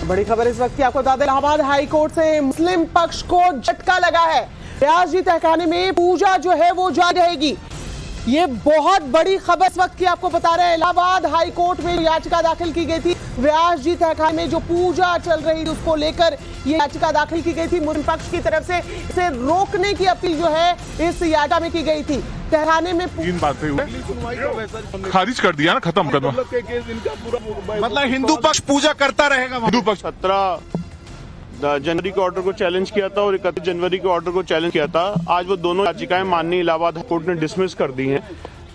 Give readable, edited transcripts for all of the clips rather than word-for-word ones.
बड़ी खबर इस वक्त की आपको बता दें, इलाहाबाद हाई कोर्ट से मुस्लिम पक्ष को झटका लगा है। रियाज जी तहखाने में पूजा जो है वो जारी रहेगी। ये बहुत बड़ी खबर इस वक्त की आपको बता रहे हैं। इलाहाबाद हाई कोर्ट में याचिका दाखिल की गई थी। रियाज जी तहखाने में जो पूजा चल रही थी उसको लेकर ये याचिका दाखिल की गई थी। मुस्लिम पक्ष की तरफ से इसे रोकने की अपील जो है इस याचिका में की गई थी। तहखाने में तीन बातें खारिज कर दिया ना, खत्म कर दो। मतलब हिंदू पक्ष पूजा करता रहेगा। हिंदू पक्ष 17 जनवरी के ऑर्डर को चैलेंज किया था और 31 जनवरी के ऑर्डर को चैलेंज किया था। आज वो दोनों याचिकाएं माननीय इलाहाबाद कोर्ट ने डिसमिस कर दी हैं।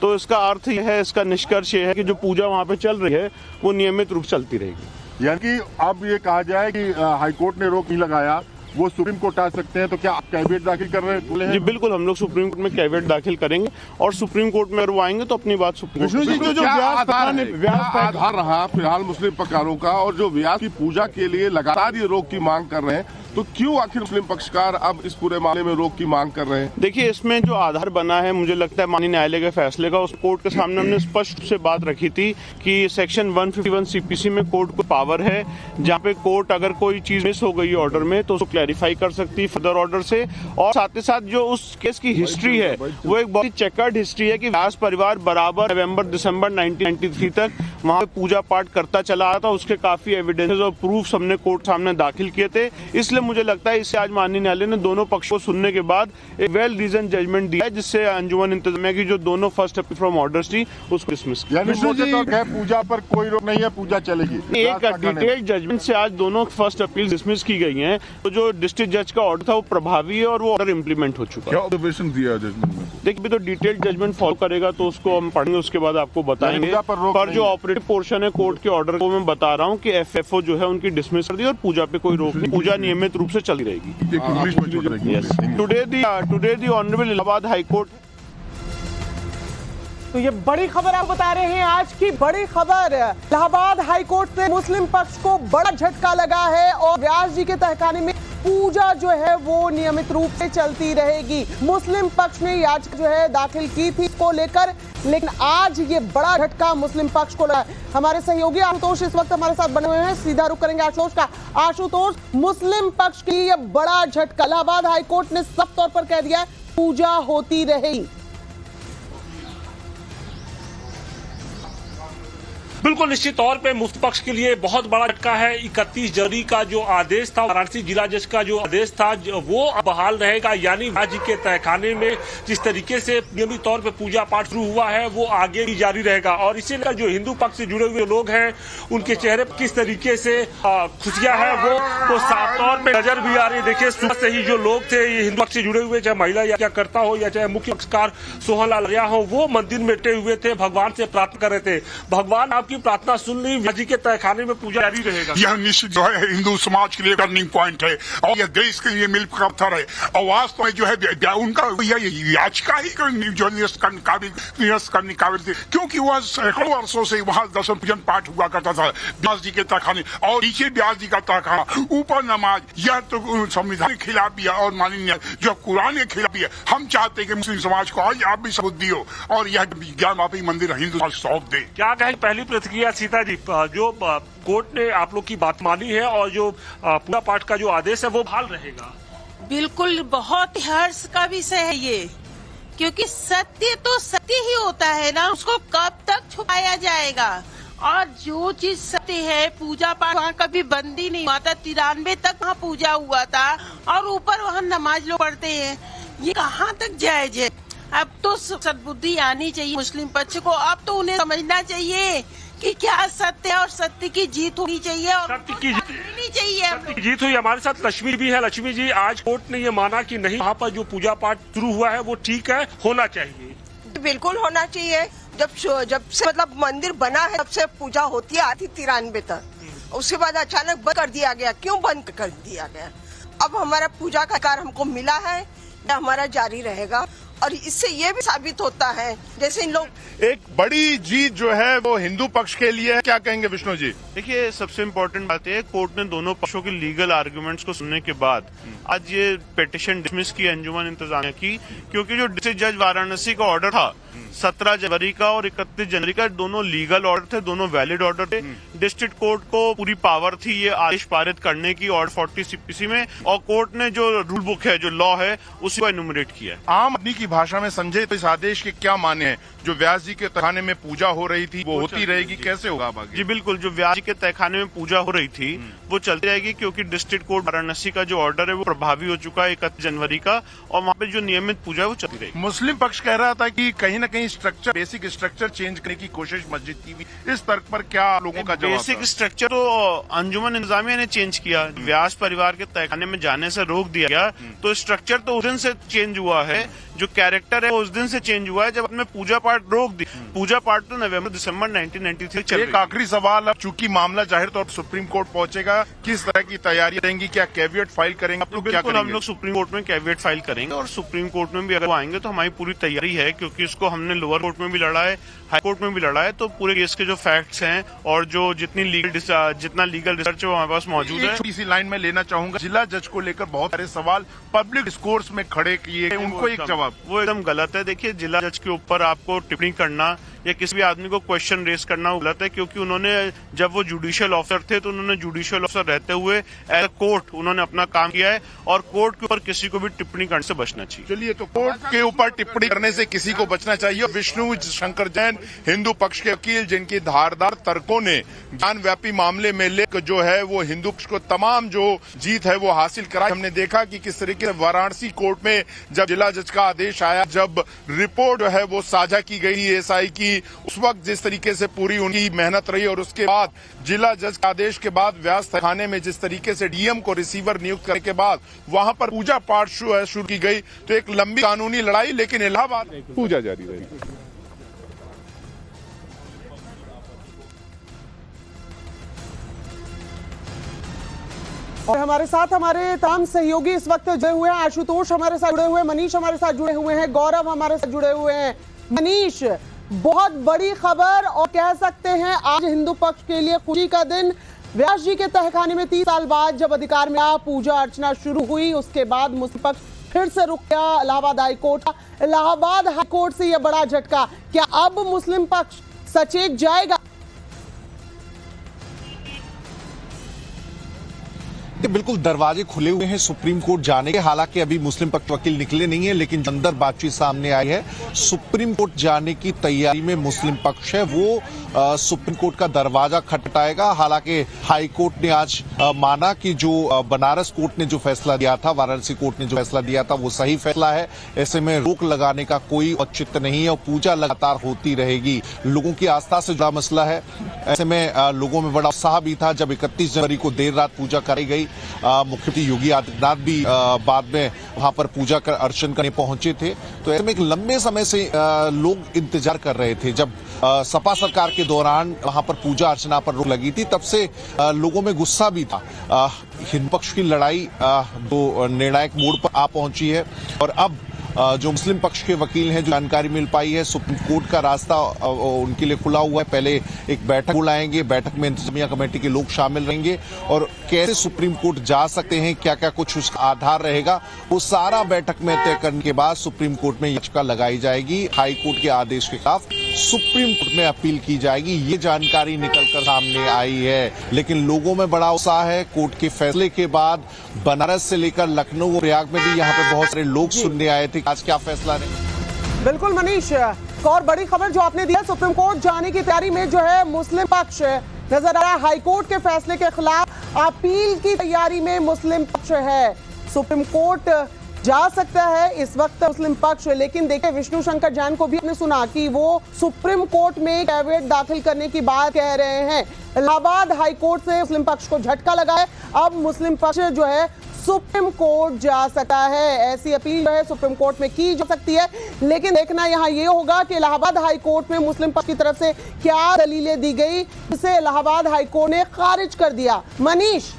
तो इसका अर्थ यह है, इसका निष्कर्ष ये है कि जो पूजा वहाँ पे चल रही है वो नियमित रूप से चलती रहेगी। यानी कि अब ये कहा जाए कि हाईकोर्ट ने रोक नहीं लगाया, वो सुप्रीम कोर्ट आ सकते हैं। तो क्या आप कैविएट दाखिल कर रहे हैं? जी बिल्कुल, हम लोग सुप्रीम कोर्ट में कैविएट दाखिल करेंगे और सुप्रीम कोर्ट में अगर वो आएंगे तो अपनी बात सुप्रीम कोर्ट में। जो आधार रहा फिलहाल मुस्लिम पक्षकारों का, और जो व्यास की पूजा के लिए लगातार ये रोक की मांग कर रहे हैं, तो क्यों आखिर मुस्लिम पक्षकार अब इस पूरे मामले में रोक की मांग कर रहे हैं? देखिए, इसमें जो आधार बना है, मुझे लगता है माननीय न्यायालय के फैसले का, उस कोर्ट के सामने हमने स्पष्ट से बात रखी थी कि सेक्शन 151 सीपीसी में कोर्ट को पावर है, जहां पे कोर्ट अगर कोई चीज मिस हो गई ऑर्डर में तो उसको क्लैरिफाई कर सकती है फर्दर ऑर्डर से। और साथ ही साथ जो उस केस की हिस्ट्री है वो एक बहुत ही चेकर्ड हिस्ट्री है कि व्यास परिवार बराबर नवंबर दिसंबर 1993 तक वहां पे पूजा पाठ करता चला आ रहा था। उसके काफी एविडेंसेस और प्रूफ हमने कोर्ट सामने दाखिल किए थे। इसलिए मुझे लगता है इससे आज माननीय न्यायालय ने दोनों पक्षों को सुनने के बाद एक वेल रीजन जजमेंट दिया है, जिससे अंजुमन इंतजामिया की जो दोनों फर्स्ट अपील फ्रॉम ऑर्डर्स थी उसको डिसमिस किया। पूजा पर कोई रोक नहीं है, पूजा चलेगी। एक डिटेल्ड जजमेंट से आज दोनों फर्स्ट अपील डिसमिस की गई हैं। तो जो डिस्ट्रिक्ट जज का ऑर्डर था वो प्रभावी है और वो ऑर्डर इंप्लीमेंट हो चुका है। क्या ऑब्जर्वेशन दिया जजमेंट में? देखिए, अभी तो डिटेल्ड जजमेंट फॉलो करेगा तो उसको हम पढ़ेंगे, उसके बाद आपको बताएंगे। पर जो ऑपरेटिव पोर्शन है कोर्ट के ऑर्डर को मैं बता रहा हूँ कि एफएफओ जो है उनकी डिसमिस कर दी और पूजा पे कोई रोक नहीं, पूजा नियमित रूप से चली रहेगी। Today the honourable Allahabad high court. तो ये बड़ी खबर आप बता रहे हैं, आज की बड़ी खबर। इलाहाबाद हाई कोर्ट से मुस्लिम पक्ष को बड़ा झटका लगा है और व्यास जी के तहखाने में पूजा जो है वो नियमित रूप से चलती रहेगी। मुस्लिम पक्ष ने याचिका जो है दाखिल की थी इसको लेकर, लेकिन आज ये बड़ा झटका मुस्लिम पक्ष को लगा। हमारे सहयोगी आशुतोष इस वक्त हमारे साथ बने हुए हैं, सीधा रुख करेंगे आशुतोष का। आशुतोष, मुस्लिम पक्ष के लिए बड़ा झटका, इलाहाबाद हाई कोर्ट ने साफ तौर पर कह दिया पूजा होती रहेगी। बिल्कुल निश्चित तौर पे मुस्लिम पक्ष के लिए बहुत बड़ा झटका है। 31 जनवरी का जो आदेश था, वाराणसी जिला जज का जो आदेश था वो बहाल रहेगा। यानी राज्य के तहखाने में जिस तरीके से नियमित तौर पे पूजा पाठ शुरू हुआ है वो आगे भी जारी रहेगा। और इसी लेकर जो हिंदू पक्ष से जुड़े हुए लोग हैं उनके चेहरे पर किस तरीके से खुशियां हैं वो साफ तौर पर नजर भी आ रही है। देखिए, सुबह से ही जो लोग थे ये हिंदू पक्ष से जुड़े हुए, चाहे महिला या करता हो या चाहे मुख्य पक्षकार सोहन लाल आर्या हो, वो मंदिर में बैठे हुए थे, भगवान से प्रार्थना कर रहे थे। भगवान आपकी प्रार्थना सुन ली, व्यास जी के तहखाने में पूजा जारी रहेगा। यह निश्चित जो है हिंदू समाज के लिए टर्निंग पॉइंट है और यह देश के लिए मिल का पत्थर है। और वास्तव में जो है उनका यह याचिका ही जो निरस्त करने काबिल थी, क्योंकि वह सैकड़ों वर्षों से वहाँ दर्शन पूजन पाठ हुआ करता था व्यास जी के तहखाने, और नीचे व्यास जी का तहखाना, ऊपर नमाज। यह तो संविधान के खिलाफ भी है और माननीय जो कुरान के खिलाफ भी है। हम चाहते हैं कि मुस्लिम समाज को आज आप भी सबूत दियो और यह ज्ञान वापी मंदिर हिंदू समाज सौंप दे। क्या कहें पहली प्रतिक्रिया सीता जी, जो कोर्ट ने आप लोग की बात मानी है और जो पूजा पाठ का जो आदेश है वो बहाल रहेगा? बिल्कुल, बहुत हर्ष का विषय है ये, क्योंकि सत्य तो सत्य ही होता है ना, उसको कब तक छुपाया जाएगा। और जो चीज सत्य है, पूजा पाठ वहाँ कभी बंद ही नहीं हुआ था, 93 तक वहाँ पूजा हुआ था और ऊपर वहाँ नमाज लोग पढ़ते हैं। ये कहाँ तक जायज है? अब तो सद्बुद्धि आनी चाहिए मुस्लिम पक्ष को। अब तो उन्हें समझना चाहिए कि क्या सत्य है और सत्य की जीत होनी चाहिए और सत्य की जीत हुई। हमारे साथ लक्ष्मी भी है। लक्ष्मी जी, आज कोर्ट ने ये माना कि नहीं, वहाँ पर जो पूजा पाठ शुरू हुआ है वो ठीक है, होना चाहिए। बिल्कुल होना चाहिए। जब से मतलब मंदिर बना है तब से पूजा होती है, आती 93 तक। उसके बाद अचानक बंद कर दिया गया। क्यों बंद कर दिया गया? अब हमारा पूजा का अधिकार हमको मिला है, हमारा जारी रहेगा। और इससे ये भी साबित होता है जैसे इन लोग एक बड़ी जीत जो है वो हिंदू पक्ष के लिए है। क्या कहेंगे विष्णु जी? देखिए, सबसे इम्पोर्टेंट बात है कोर्ट ने दोनों पक्षों के लीगल आर्गुमेंट्स को सुनने के बाद आज ये पिटीशन डिसमिस की अंजुमन इंतजामिया की, क्योंकि जो डिस्ट्रिक्ट जज वाराणसी का ऑर्डर था 17 जनवरी का और 31 जनवरी का दोनों लीगल ऑर्डर थे, दोनों वैलिड ऑर्डर थे। डिस्ट्रिक्ट कोर्ट को पूरी पावर थी ये आदेश पारित करने की ऑर्डर 40 सीपीसी में, और कोर्ट ने जो रूल बुक है, जो लॉ है, उसी को एनुमरेट किया है। आम आदमी की भाषा में समझे तो इस आदेश के क्या माने हैं? जो व्यास जी के तहखाने में पूजा हो रही थी वो होती रहेगी, कैसे होगा अब आगे? जी बिल्कुल, जो व्यास जी के तहखाने में पूजा हो रही थी वो चलती रहेगी, क्योंकि डिस्ट्रिक्ट कोर्ट वाराणसी का जो ऑर्डर है वो प्रभावी हो चुका है 31 जनवरी का, और वहाँ पे जो नियमित पूजा है वो चलती रहेगी। मुस्लिम पक्ष कह रहा था कि कहीं न कहीं स्ट्रक्चर, बेसिक स्ट्रक्चर चेंज करने की कोशिश मस्जिद की भी, इस तर्क पर क्या लोगों का जवाब? बेसिक स्ट्रक्चर तो अंजुमन इंतजामिया ने चेंज किया, व्यास परिवार के तहखाने में जाने से रोक दिया गया, तो स्ट्रक्चर तो उस दिन से चेंज हुआ है, जो कैरेक्टर है उस दिन से चेंज हुआ है जब हमने पूजा पाठ रोक दी। पूजा पाठ तो नवंबर दिसंबर 1993 चल रही। एक आखिरी सवाल, अब चूंकि मामला जाहिर तौर पर सुप्रीम कोर्ट पहुंचेगा, किस तरह की तैयारी रहेंगी? क्या कैविएट फाइल करेंगे? आप लोग क्या बिल्कुल, हम करेंगे? लोग सुप्रीम कोर्ट में कैविएट फाइल करेंगे, और सुप्रीम कोर्ट में भी अगर वो आएंगे तो हमारी पूरी तैयारी है, क्योंकि इसको हमने लोअर कोर्ट में भी लड़ा है, हाई कोर्ट में भी लड़ा है, तो पूरे केस के जो फैक्ट्स हैं और जो जितना लीगल रिसर्च है वो हमारे पास मौजूद है। इसी लाइन में लेना चाहूंगा, जिला जज को लेकर बहुत सारे सवाल पब्लिक डिस्कोर्स में खड़े किए, उनको एक जवाब। वो एकदम गलत है। देखिए, जिला जज के ऊपर आपको टिप्पणी करना या किसी भी आदमी को क्वेश्चन रेस करना गलत है, क्योंकि उन्होंने, जब वो जुडिशियल ऑफिसर थे तो उन्होंने जुडिशियल ऑफिसर रहते हुए एज कोर्ट उन्होंने अपना काम किया है, और कोर्ट के ऊपर किसी को भी टिप्पणी करने से बचना चाहिए। चलिए, तो कोर्ट के ऊपर टिप्पणी करने से किसी को बचना चाहिए। विष्णु शंकर जैन, हिंदू पक्ष के वकील, जिनकी धारदार तर्कों ने ज्ञानव्यापी मामले में लेकर जो है वो हिंदू पक्ष को तमाम जो जीत है वो हासिल कराई। हमने देखा कि किस तरीके से वाराणसी कोर्ट में जब जिला जज का आदेश आया, जब रिपोर्ट जो है वो साझा की गई एएसआई की, उस वक्त जिस तरीके से पूरी उनकी मेहनत रही, और उसके बाद जिला जज के आदेश के बाद व्यास तहखाने में जिस तरीके से डीएम को रिसीवर नियुक्त करने के बाद वहां पर पूजा पाठ शुरू की गई, तो एक लंबी कानूनी लड़ाई, लेकिन इलाहाबाद पूजा जारी रहेगी। और हमारे साथ हमारे तमाम सहयोगी इस वक्त जुड़े हुए हैं। आशुतोष हमारे साथ जुड़े हुए हैं, मनीष हमारे साथ जुड़े हुए हैं, गौरव हमारे साथ जुड़े हुए हैं। मनीष, बहुत बड़ी खबर, और कह सकते हैं आज हिंदू पक्ष के लिए खुशी का दिन। व्यास जी के तहखाने में 30 साल बाद जब अधिकार में पूजा अर्चना शुरू हुई, उसके बाद मुस्लिम पक्ष फिर से रुक गया इलाहाबाद हाईकोर्ट। इलाहाबाद हाईकोर्ट से यह बड़ा झटका, क्या अब मुस्लिम पक्ष सचेत जाएगा? बिल्कुल, दरवाजे खुले हुए हैं सुप्रीम कोर्ट जाने के। हालांकि अभी मुस्लिम पक्ष वकील निकले नहीं है, लेकिन अंदर बातचीत सामने आई है। सुप्रीम कोर्ट जाने की तैयारी में मुस्लिम पक्ष है, वो सुप्रीम कोर्ट का दरवाजा खटखटाएगा। हालांकि हाई कोर्ट ने आज माना कि जो बनारस कोर्ट ने जो फैसला दिया था, वाराणसी कोर्ट ने जो फैसला दिया था, वो सही फैसला है। ऐसे में रोक लगाने का कोई औचित्य नहीं है, और पूजा लगातार होती रहेगी। लोगों की आस्था से जुड़ा मसला है। ऐसे में लोगों में बड़ा उत्साह भी था जब 31 जनवरी को देर रात पूजा कराई गई। मुख्यमंत्री योगी आदित्यनाथ भी बाद में वहां पर पूजा कर अर्चन करने पहुंचे थे। तो ऐसे में एक लंबे समय से लोग इंतजार कर रहे थे। जब सपा सरकार के दौरान वहां पर पूजा अर्चना पर रोक लगी थी, तब से लोगों में गुस्सा भी था। हिंदू पक्ष की लड़ाई जो निर्णायक मोड़ पर आ पहुंची है, और अब जो मुस्लिम पक्ष के वकील हैं, जो जानकारी मिल पाई है, सुप्रीम कोर्ट का रास्ता उनके लिए खुला हुआ है। पहले एक बैठक बुलाएंगे, बैठक में इंतजामिया कमेटी के लोग शामिल रहेंगे, और कैसे सुप्रीम कोर्ट जा सकते हैं, क्या क्या कुछ उसका आधार रहेगा, वो सारा बैठक में तय करने के बाद सुप्रीम कोर्ट में याचिका लगाई जाएगी। हाई कोर्ट के आदेश के खिलाफ सुप्रीम कोर्ट में अपील की जाएगी। ये जानकारी निकलकर सामने आई है, लेकिन लोगों में बड़ा उत्साह है। कोर्ट के फैसले के बाद बनारस से लेकर लखनऊ और प्रयाग में भी यहाँ पे बहुत सारे लोग सुनने आए थे आज क्या फैसला नहीं। बिल्कुल मनीष, और बड़ी खबर जो आपने दी है, सुप्रीम कोर्ट जाने की तैयारी में जो है मुस्लिम पक्ष नजर आ रहा है। हाईकोर्ट के फैसले के खिलाफ अपील की तैयारी में मुस्लिम पक्ष है। सुप्रीम कोर्ट जा सकता है इस वक्त मुस्लिम पक्ष, लेकिन देखिए विष्णु शंकर जैन को भी आपने सुना कि वो सुप्रीम कोर्ट में कैविएट दाखिल करने की बात कह रहे हैं। इलाहाबाद हाईकोर्ट से मुस्लिम पक्ष को झटका लगा है। अब मुस्लिम पक्ष जो है सुप्रीम कोर्ट जा सकता है। ऐसी अपील जो है सुप्रीम कोर्ट में की जा सकती है, लेकिन देखना यहाँ ये होगा कि इलाहाबाद हाई कोर्ट में मुस्लिम पक्ष की तरफ से क्या दलीलें दी गई, जिसे इलाहाबाद हाई कोर्ट ने खारिज कर दिया। मनीष,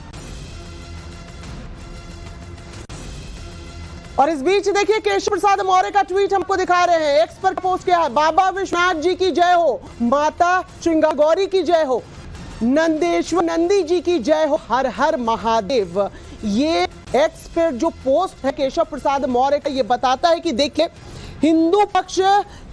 और इस बीच देखिए केशव प्रसाद मौर्य का ट्वीट हमको दिखा रहे हैं, एक्स पर पोस्ट किया है। बाबा विश्वनाथ जी की जय हो, माता श्रृंगार गौरी की जय हो, नंदेश्वर नंदी जी की जय हो, हर हर महादेव। ये एक्स पर जो पोस्ट है केशव प्रसाद मौर्य का, ये बताता है कि देखिए हिंदू पक्ष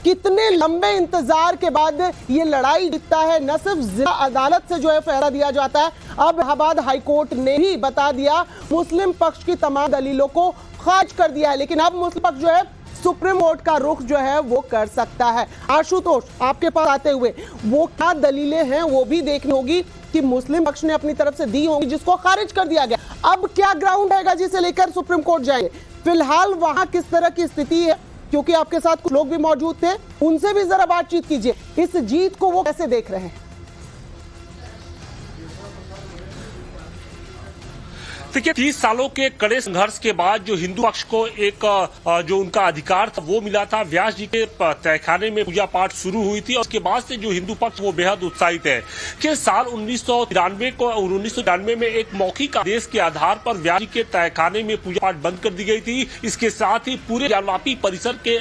कितने लंबे इंतजार के बाद ये लड़ाई जीतता है। न सिर्फ जिला अदालत से जो है फैसला दिया जाता है, अब इलाहाबाद हाईकोर्ट ने भी बता दिया, मुस्लिम पक्ष की तमाम दलीलों को खारिज कर दिया है। लेकिन अब मुस्लिम पक्ष जो है सुप्रीम कोर्ट का रुख जो है वो कर सकता है। आशुतोष, आपके पास आते हुए वो क्या दलीलें हैं वो भी देखनी होगी कि मुस्लिम पक्ष ने अपनी तरफ से दी होंगी जिसको खारिज कर दिया गया। अब क्या ग्राउंड रहेगा जिसे लेकर सुप्रीम कोर्ट जाएंगे? फिलहाल वहां किस तरह की स्थिति है, क्योंकि आपके साथ कुछ लोग भी मौजूद थे, उनसे भी जरा बातचीत कीजिए। इस जीत को वो कैसे देख रहे हैं? देखिए, 30 सालों के कड़े संघर्ष के बाद जो हिंदू पक्ष को एक जो उनका अधिकार था वो मिला था, व्यास जी के तहखाने में पूजा पाठ शुरू हुई थी और उसके बाद से जो हिंदू पक्ष वो बेहद उत्साहित है कि साल 1993 में एक मौखिक आदेश के आधार पर व्यास जी के तहखाने में पूजा पाठ बंद कर दी गई थी। इसके साथ ही पूरे ज्ञानवापी परिसर के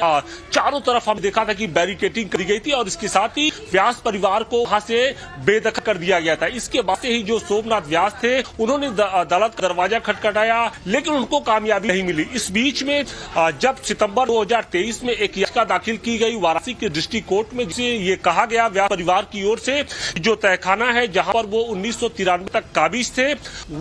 चारों तरफ हमने देखा था कि बैरिकेडिंग कर दी गई थी और इसके साथ ही व्यास परिवार को वहां से बेदखल कर दिया गया था। इसके बाद से ही जो सोमनाथ व्यास थे उन्होंने अदालत दरवाजा खटखटाया, लेकिन उनको कामयाबी नहीं मिली। इस बीच में जब सितंबर 2023 में एक याचिका दाखिल की गई वाराणसी के डिस्ट्रिक्ट कोर्ट में, जिसे ये कहा गया व्यास परिवार की ओर से जो तहखाना है जहां पर वो 1993 तक काबिज थे,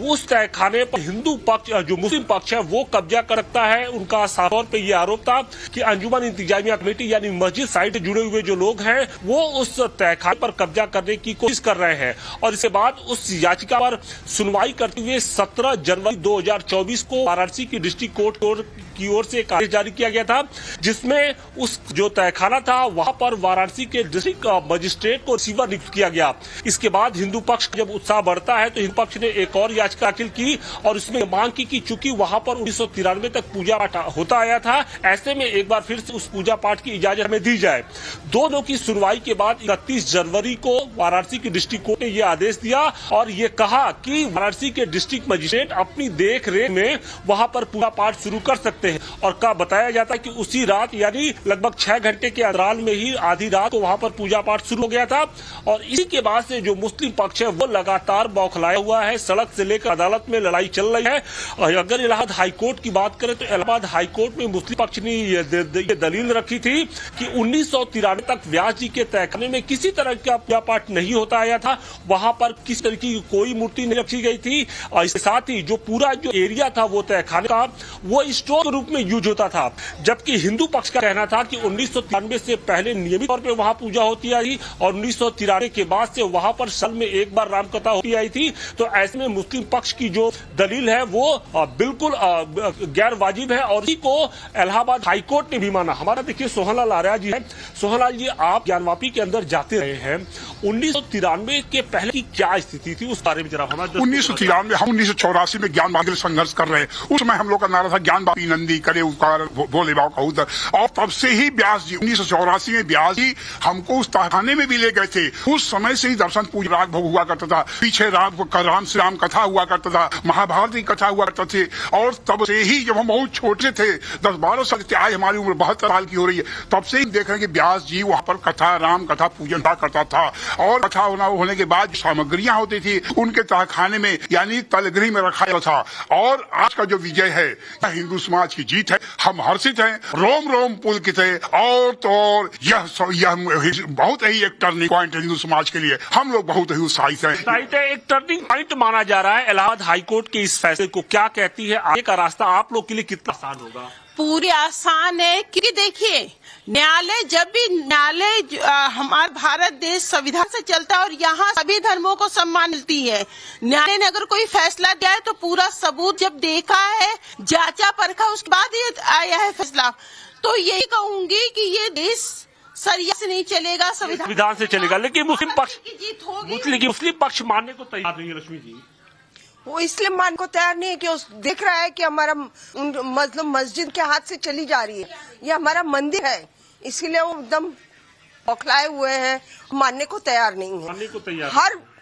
उस तहखाने पर हिंदू पक्ष जो मुस्लिम पक्ष है वो कब्जा कर रखता है। उनका साफ तौर पर यह आरोप था कि अंजुमन इंतजामिया कमेटी यानी मस्जिद साइड से जुड़े हुए जो लोग हैं वो उस तहखाने पर कब्जा करने की कोशिश कर रहे हैं। और इसके बाद उस याचिका पर सुनवाई करते हुए 17 जनवरी 2024 को वाराणसी की डिस्ट्रिक्ट कोर्ट की ओर से एक आदेश जारी किया गया था, जिसमें उस जो तहखाना था वहां पर वाराणसी के डिस्ट्रिक्ट मजिस्ट्रेट को रिसीवर नियुक्त किया गया। इसके बाद हिंदू पक्ष जब उत्साह बढ़ता है तो हिंदू पक्ष ने एक और याचिका दाखिल की और इसमें मांग की कि चूंकि वहां पर 1993 तक पूजा पाठ होता आया था, ऐसे में एक बार फिर से उस पूजा पाठ की इजाजत हमें दी जाए। दोनों की सुनवाई के बाद 31 जनवरी को वाराणसी की डिस्ट्रिक्ट कोर्ट ने यह आदेश दिया और ये कहा कि वाराणसी के डिस्ट्रिक्ट मजिस्ट्रेट अपनी देख रेख में वहां पर पूजा पाठ शुरू कर सकते हैं। और का बताया जाता है कि उसी रात यानी लगभग 6 घंटे के अंतराल में ही आधी रात को वहां पर पूजा पाठ शुरू हो गया था। और इसी के बाद से जो मुस्लिम पक्ष है वो लगातार बौखलाया हुआ है, सड़क से लेकर अदालत में लड़ाई चल रही है। और अगर इलाहाबाद हाईकोर्ट की बात करें तो इलाहाबाद हाईकोर्ट में मुस्लिम पक्ष ने ये दलील रखी थी कि 1993 तक व्यास जी के तहखाने में किसी तरह का पूजा पाठ नहीं होता आया था, वहां पर किसी तरह की कोई मूर्ति नहीं रखी गई थी। और इसके साथ ही जो पूरा जो एरिया था वो तहखाने का वो स्टोर के रूप में यूज होता था। जबकि हिंदू पक्ष का कहना था कि 1993 से पहले नियमित तौर पर वहां पूजा होती आई और 1993 के बाद से वहां पर साल में एक बार रामकथा होती आई थी। तो ऐसे में मुस्लिम पक्ष की जो दलील है वो बिल्कुल गैर वाजिब है और इसी को इलाहाबाद हाईकोर्ट ने भी माना। हमारा देखिए सोहनलाल आर्या जी है। सोहनलाल जी, आप ज्ञानवापी के अंदर जाते रहे हैं, 1993 के पहले की क्या स्थिति थी उस बारे में जरा हमारा। 1993 हम 1984 में ज्ञान संघर्ष कर रहे हैं। उस समय हम लोग का नारा था ज्ञान बापी नंदी करे उपकार बोले बाव का उधर। और तब से ही व्यास जी 1984 में व्यास जी हमको उस तहखाने में भी ले गए थे। उस समय से ही दर्शन पूजा राग भोग हुआ करता था, पीछे राम श्री राम कथा हुआ करता था, महाभारत की कथा हुआ करता थे। और तब से ही जब हम बहुत छोटे थे 10-12 साल के, आज हमारी उम्र 72 साल की हो रही है, तब से ही देख रहे हैं कि व्यास जी वहां पर कथा राम कथा पूजन करता था। और कथा होने के बाद सामग्रियां होती थी उनके तहखाने में यानी तलगृह में रखा जाता था। और आज का जो विजय है हिंदू समाज की जीत है, हम हर्षित हैं, रोम रोम पुलकित है। और तो और यह बहुत ही एक टर्निंग पॉइंट है हिंदू समाज के लिए। हम लोग बहुत ही उत्साहित हैं। एक टर्निंग पॉइंट माना जा रहा है। इलाहाबाद हाईकोर्ट के इस फैसले को क्या कहती है? आगे का रास्ता आप लोग के लिए कितना आसान होगा? पूरी आसान है, क्योंकि देखिए न्यायालय हमारा भारत देश संविधान से चलता है और यहाँ सभी धर्मों को सम्मान मिलती है। न्यायालय ने अगर कोई फैसला दिया है तो पूरा सबूत जब देखा है, जांचा परखा, उसके बाद ये आया है फैसला। तो यही कहूंगी कि ये देश सरिया से नहीं चलेगा, संविधान से चलेगा। लेकिन मुस्लिम पक्ष की जीत होगी। मुस्लिम पक्ष मानने को तैयार नहीं है। लक्ष्मी जी, वो इसलिए मान को तैयार नहीं है कि उस देख रहा है कि हमारा मस्जिद के हाथ से चली जा रही है, ये हमारा मंदिर है, इसीलिए वो एकदम बौखलाए हुए हैं, मानने को तैयार नहीं है।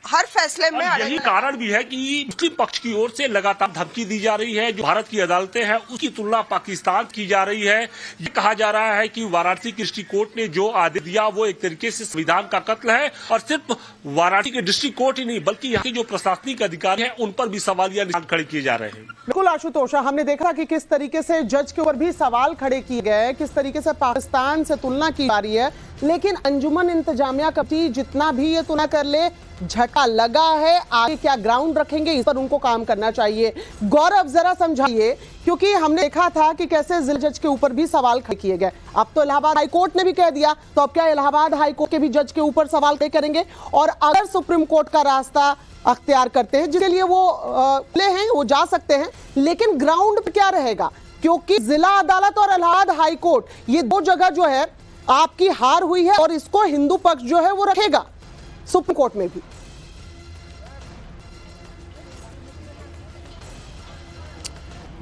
हर फैसले में और यही कारण भी है कि मुस्लिम पक्ष की ओर से लगातार धमकी दी जा रही है। जो भारत की अदालतें हैं उसकी तुलना पाकिस्तान की जा रही है। ये कहा जा रहा है कि वाराणसी की डिस्ट्रिक्ट कोर्ट ने जो आदेश दिया वो एक तरीके से संविधान का कत्ल है, और सिर्फ वाराणसी के डिस्ट्रिक्ट कोर्ट ही नहीं बल्कि यहाँ के जो प्रशासनिक अधिकारी हैं उन पर भी सवालिया निशान खड़े किए जा रहे हैं। बिल्कुल आशुतोष, हमने देखा कि किस तरीके से जज के ऊपर भी सवाल खड़े किए गए, किस तरीके से पाकिस्तान से तुलना की जा रही है, लेकिन अंजुमन इंतजामिया कमेटी जितना भी ये तुलना कर ले, झटका लगा है। आगे क्या ग्राउंड रखेंगे इस पर उनको काम करना चाहिए। गौरव जरा समझाइए, क्योंकि हमने देखा था कि कैसे जिला जज के ऊपर भी सवाल खड़े किए गए। अब तो इलाहाबाद हाईकोर्ट ने भी कह दिया, तो अब क्या इलाहाबाद हाईकोर्ट के भी जज के ऊपर सवाल खड़े करेंगे? और अगर सुप्रीम कोर्ट का रास्ता अख्तियार करते हैं, जिसके लिए वो खुले हैं, वो जा सकते हैं, लेकिन ग्राउंड पे क्या रहेगा? क्योंकि जिला अदालत और इलाहाबाद हाईकोर्ट ये दो जगह जो है आपकी हार हुई है, और इसको हिंदू पक्ष जो है वो रखेगा सुप्रीम कोर्ट में भी।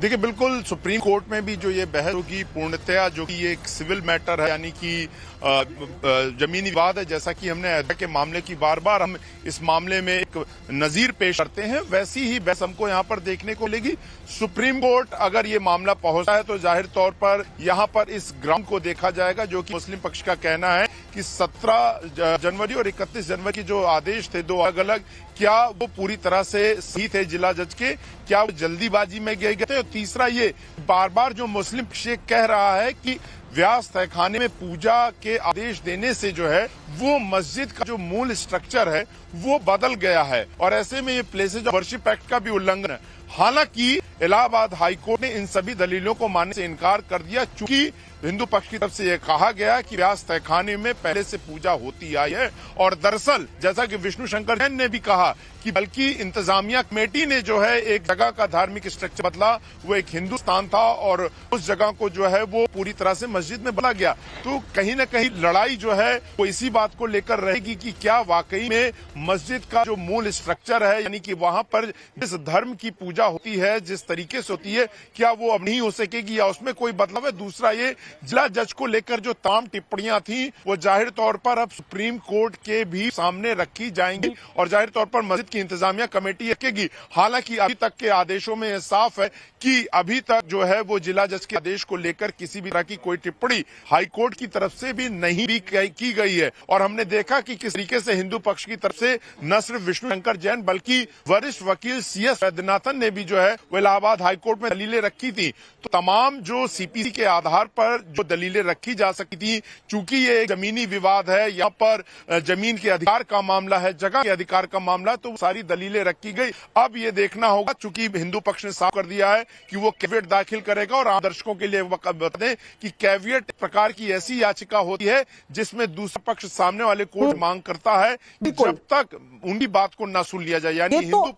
देखिए, बिल्कुल सुप्रीम कोर्ट में भी जो ये बहस होगी पूर्णतया जो कि ये एक सिविल मैटर है, यानी कि जमीनी विवाद है। जैसा कि हमने अयोध्या के मामले की बार बार हम इस मामले में एक नजीर पेश करते हैं, वैसी ही बहस हमको यहाँ पर देखने को मिलेगी। सुप्रीम कोर्ट अगर ये मामला पहुंचा है तो जाहिर तौर पर यहाँ पर इस ग्राउंड को देखा जाएगा, जो कि मुस्लिम पक्ष का कहना है कि 17 जनवरी और 31 जनवरी के जो आदेश थे दो अलग अलग, क्या वो पूरी तरह से सही थे जिला जज के, क्या वो जल्दीबाजी में गए थे? और तीसरा ये बार बार जो मुस्लिम पक्ष कह रहा है कि व्यास तहखाने में पूजा के आदेश देने से जो है वो मस्जिद का जो मूल स्ट्रक्चर है वो बदल गया है, और ऐसे में ये प्लेसेज ऑफ वर्शिप एक्ट का भी उल्लंघन है। हालांकि इलाहाबाद हाईकोर्ट ने इन सभी दलीलों को मानने से इनकार कर दिया, चूंकि हिंदू पक्ष की तरफ से यह कहा गया कि व्यास तहखाने में पहले से पूजा होती आई है। और दरअसल जैसा कि विष्णु शंकर जैन ने भी कहा कि बल्कि इंतजामिया कमेटी ने जो है एक जगह का धार्मिक स्ट्रक्चर बदला, वो एक हिंदू स्थान था और उस जगह को जो है वो पूरी तरह से मस्जिद में बदला गया। तो कहीं न कहीं लड़ाई जो है वो इसी बात को लेकर रहेगी कि क्या वाकई में मस्जिद का जो मूल स्ट्रक्चर है, यानी कि वहां पर जिस धर्म की पूजा होती है, जिस तरीके से होती है, क्या वो अब नहीं हो सकेगी या उसमें कोई बदलाव है? दूसरा ये जिला जज को लेकर जो तमाम टिप्पणियां थी वो जाहिर तौर पर अब सुप्रीम कोर्ट के भी सामने रखी जाएंगी और जाहिर तौर पर मस्जिद की इंतजामिया कमेटी रखेगी। हालांकि अभी तक के आदेशों में यह साफ है कि अभी तक जो है वो जिला जज के आदेश को लेकर किसी भी तरह की कोई टिप्पणी हाईकोर्ट की तरफ से भी नहीं भी की गई है। और हमने देखा कि किस तरीके से हिंदू पक्ष की तरफ से न सिर्फ विष्णु शंकर जैन बल्कि वरिष्ठ वकील CS वैद्यनाथन ने भी जो है वो इलाहाबाद हाईकोर्ट में दलीलें रखी थी। तो तमाम जो CPC के आधार पर जो दलीलें रखी जा सकती थी, चूंकि ये जमीनी विवाद है, यहाँ पर जमीन के अधिकार का मामला है, जगह के अधिकार का मामला, तो सारी दलीलें रखी गई। अब ये देखना होगा, चूंकि हिंदू पक्ष ने साफ कर दिया है कि वो कैविएट दाखिल करेगा, और आम दर्शकों के लिए बता दें कि कैविएट प्रकार की ऐसी याचिका होती है जिसमें दूसरा पक्ष सामने वाले कोर्ट मांग करता है कि जब तक उनकी बात को न सुन लिया जाए, यानी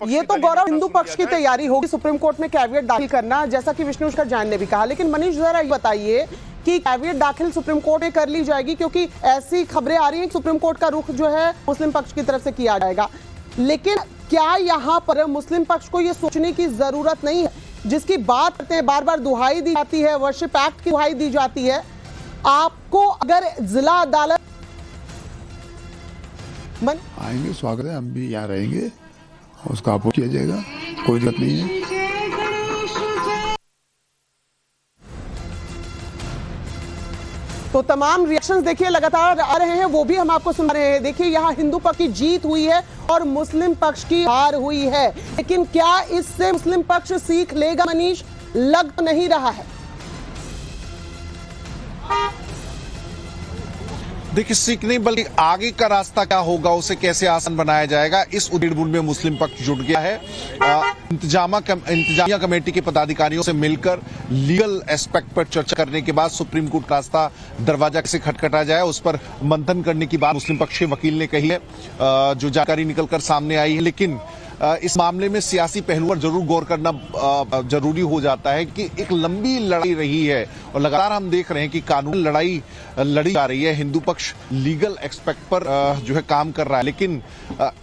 ये तो गौरव हिंदू पक्ष की तैयारी होगी सुप्रीम कोर्ट में कैविएट दाखिल करना, जैसा कि विष्णु शंकर जैन ने भी कहा। लेकिन मनीष जरा बताइए कि कैविएट दाखिल सुप्रीम कोर्ट में कर ली जाएगी, क्योंकि ऐसी खबरें आ रही हैं कि सुप्रीम कोर्ट का रुख जो है मुस्लिम पक्ष की तरफ से किया जाएगा। लेकिन क्या यहाँ पर मुस्लिम पक्ष को ये सोचने की जरूरत नहीं है, जिसकी बात करते हैं, बार बार दुहाई दी जाती है, वर्शिप एक्ट की दुहाई दी जाती है, आपको अगर जिला अदालत आएंगे, स्वागत है, हम भी यहाँ रहेंगे, उसका अपोज किया जाएगा, कोई दिक्कत नहीं है। तो तमाम रिएक्शंस देखिए लगातार आ रहे हैं, वो भी हम आपको सुना रहे हैं। देखिए यहाँ हिंदू पक्ष की जीत हुई है और मुस्लिम पक्ष की हार हुई है, लेकिन क्या इससे मुस्लिम पक्ष सीख लेगा मनीष? लग तो नहीं रहा है। देखिए, सीख नहीं बल्कि आगे का रास्ता क्या होगा, उसे कैसे आसान बनाया जाएगा, इस उधेड़-बुन में मुस्लिम पक्ष जुट गया है। इंतजामिया कमेटी के पदाधिकारियों से मिलकर लीगल एस्पेक्ट पर चर्चा करने के बाद सुप्रीम कोर्ट का रास्ता दरवाजा कैसे खटखटा जाए उस पर मंथन करने की बात मुस्लिम पक्ष के वकील ने कही है, जो जानकारी निकलकर सामने आई है। लेकिन इस मामले में सियासी पहलू पर जरूर गौर करना जरूरी हो जाता है कि एक लंबी लड़ाई रही है और लगातार हम देख रहे हैं कि कानून लड़ाई लड़ी जा रही है। हिंदू पक्ष लीगल एस्पेक्ट पर जो है काम कर रहा है, लेकिन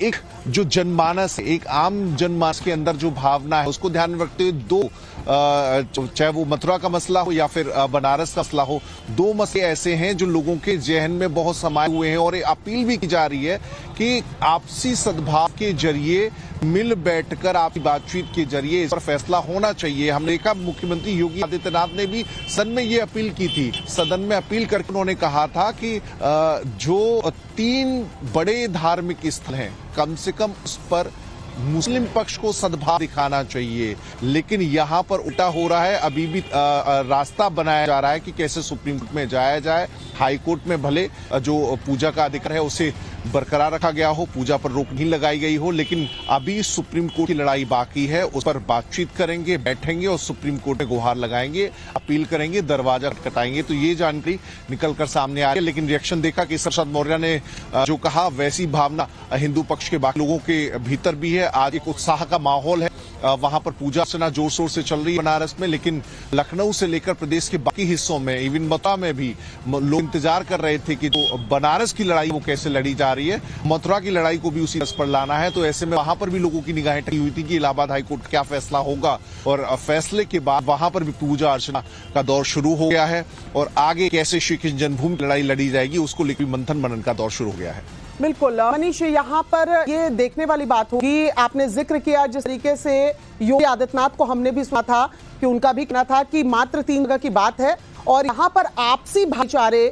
एक जो जनमानस, एक आम जनमानस के अंदर जो भावना है उसको ध्यान में रखते हुए दो चाहे वो मथुरा का मसला हो या फिर बनारस का मसला हो, दो मसले ऐसे हैं जो लोगों के जहन में बहुत समाये हुए हैं और अपील भी की जा रही है कि आपसी सद्भाव के जरिए मिल बैठकर आपकी बातचीत के जरिए इस पर फैसला होना चाहिए। हमने देखा मुख्यमंत्री योगी आदित्यनाथ ने भी सदन में ये अपील की थी। सदन में अपील करके उन्होंने कहा था कि जो 3 बड़े धार्मिक स्थल हैं कम से कम उस पर मुस्लिम पक्ष को सद्भाव दिखाना चाहिए, लेकिन यहां पर उल्टा हो रहा है। अभी भी रास्ता बनाया जा रहा है कि कैसे सुप्रीम कोर्ट में जाया जाए। हाई कोर्ट में भले जो पूजा का अधिकार है उसे बरकरार रखा गया हो, पूजा पर रोक नहीं लगाई गई हो, लेकिन अभी सुप्रीम कोर्ट की लड़ाई बाकी है। उस पर बातचीत करेंगे, बैठेंगे और सुप्रीम कोर्ट में गुहार लगाएंगे, अपील करेंगे, दरवाजा खटखटाएंगे। तो ये जानकारी निकलकर सामने आ रही है, लेकिन रिएक्शन देखा केसर प्रसाद मौर्य ने जो कहा वैसी भावना हिंदू पक्ष के बाकी लोगों के भीतर भी है। आज एक उत्साह का माहौल है, वहां पर पूजा अर्चना जोर शोर से चल रही है बनारस में, लेकिन लखनऊ से लेकर प्रदेश के बाकी हिस्सों में, इवन मथुरा में भी लोग इंतजार कर रहे थे कि जो बनारस की लड़ाई वो कैसे लड़ी जा रही है, मथुरा की लड़ाई को भी उसी रस पर लाना है। तो ऐसे में वहां पर भी लोगों की निगाहें टिकी हुई थी कि इलाहाबाद हाईकोर्ट क्या फैसला होगा, और फैसले के बाद वहां पर भी पूजा अर्चना का दौर शुरू हो गया है और आगे कैसे श्री कृष्ण जन्मभूमि लड़ाई लड़ी जाएगी उसको लेकर मंथन मनन का दौर शुरू हो गया है। बिल्कुल मनीष, यहाँ पर ये देखने वाली बात होगी, आपने जिक्र किया जिस तरीके से योगी आदित्यनाथ को हमने भी सुना था कि उनका भी कहना था कि मात्र 3 जगह की बात है और यहाँ पर आपसी भाईचारे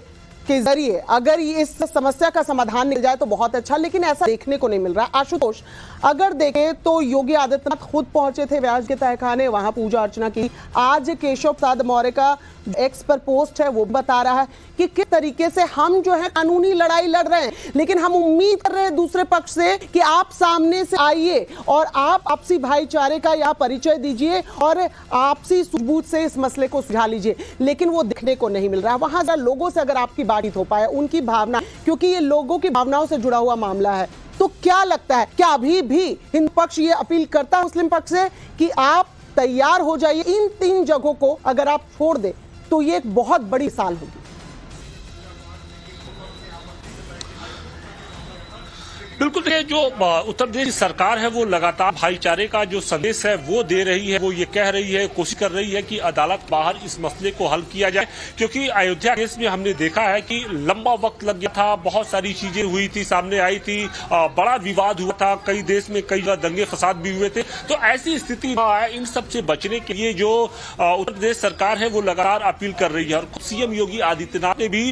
के जरिए अगर इस समस्या का समाधान मिल जाए तो बहुत अच्छा, लेकिन ऐसा देखने को नहीं मिल रहा। आशुतोष, अगर देखें तो योगी आदित्यनाथ खुद पहुंचे थे व्यास के तहखाने, वहां पूजा अर्चना की। आज केशव प्रसाद मौर्य का एक्स पर पोस्ट है, वो बता रहा है कि किस तरीके से हम जो है कानूनी लड़ाई लड़ रहे हैं, लेकिन हम उम्मीद कर रहे हैं दूसरे पक्ष से कि आप सामने से आइए और आप आपसी भाईचारे का यहाँ परिचय दीजिए और आपसी सूझबूझ से इस मसले को सुलझा लीजिए, लेकिन वो देखने को नहीं मिल रहा। वहां लोगों से अगर आपकी बातचीत हो पाए, उनकी भावना, क्योंकि ये लोगों की भावनाओं से जुड़ा हुआ मामला है, तो क्या लगता है क्या अभी भी हिंदू पक्ष ये अपील करता है मुस्लिम पक्ष से कि आप तैयार हो जाइए, इन 3 जगहों को अगर आप छोड़ दे तो ये एक बहुत बड़ी साल होगी? बिल्कुल, ये जो उत्तर प्रदेश की सरकार है वो लगातार भाईचारे का जो संदेश है वो दे रही है। वो ये कह रही है, कोशिश कर रही है कि अदालत बाहर इस मसले को हल किया जाए, क्योंकि अयोध्या केस में हमने देखा है कि लंबा वक्त लग गया था, बहुत सारी चीजें हुई थी, सामने आई थी, बड़ा विवाद हुआ था, कई देश में कई दंगे फसाद भी हुए थे। तो ऐसी स्थिति में इन सब से बचने के लिए जो उत्तर प्रदेश सरकार है वो लगातार अपील कर रही है। और सीएम योगी आदित्यनाथ ने भी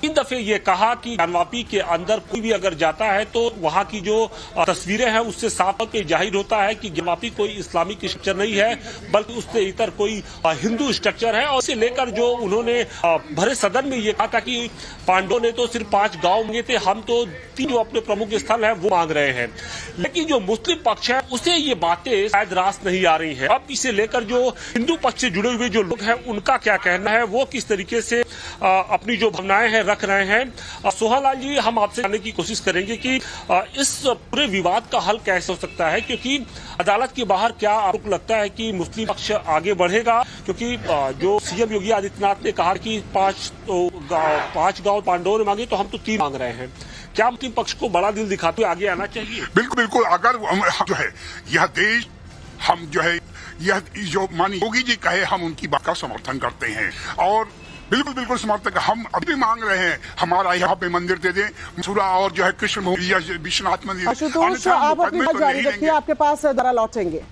3 दफे ये कहा कि ज्ञानवापी के अंदर कोई भी अगर जाता है तो वहां की जो तस्वीरें हैं उससे साफ तौर पे जाहिर होता है कि ज्ञानवापी कोई इस्लामिक स्ट्रक्चर नहीं है, बल्कि उससे इतर कोई हिंदू स्ट्रक्चर है। और इसे लेकर जो उन्होंने भरे सदन में ये कहा था कि पांडवों ने तो सिर्फ 5 गांव मांगे थे, हम तो 3 जो अपने प्रमुख स्थल है वो मांग रहे हैं। लेकिन जो मुस्लिम पक्ष है उसे ये बातें शायद रास नहीं आ रही है। अब इसे लेकर जो हिंदू पक्ष से जुड़े हुए जो लोग हैं उनका क्या कहना है, वो किस तरीके से अपनी जो भावनाएं हैं रख रहे हैं। सोहनलाल जी, हम आपसे जानने की कोशिश करेंगे कि इस पूरे विवाद का हल कैसे हो सकता है, क्योंकि अदालत के बाहर क्या आपको लगता है कि मुस्लिम पक्ष आगे बढ़ेगा? क्योंकि जो सीएम योगी आदित्यनाथ ने कहा कि 5 गांव पांडवों ने मांगे तो हम तो 3 मांग रहे हैं, क्या मुस्लिम पक्ष को बड़ा दिल दिखाते हुए आगे आना चाहिए? बिल्कुल बिल्कुल, अगर जो है यह देश, हम जो है यह जो मानी योगी जी कहे, हम उनकी बात का समर्थन करते हैं और बिल्कुल बिल्कुल समर्थक हम अभी भी मांग रहे हैं, हमारा यहाँ पे मंदिर दे दें, मथुरा और जो है कृष्ण भूमि या विश्वनाथ मंदिर। आशुतोष, आप अपनी बात जारी रखिए, आपके पास जरा लौटेंगे।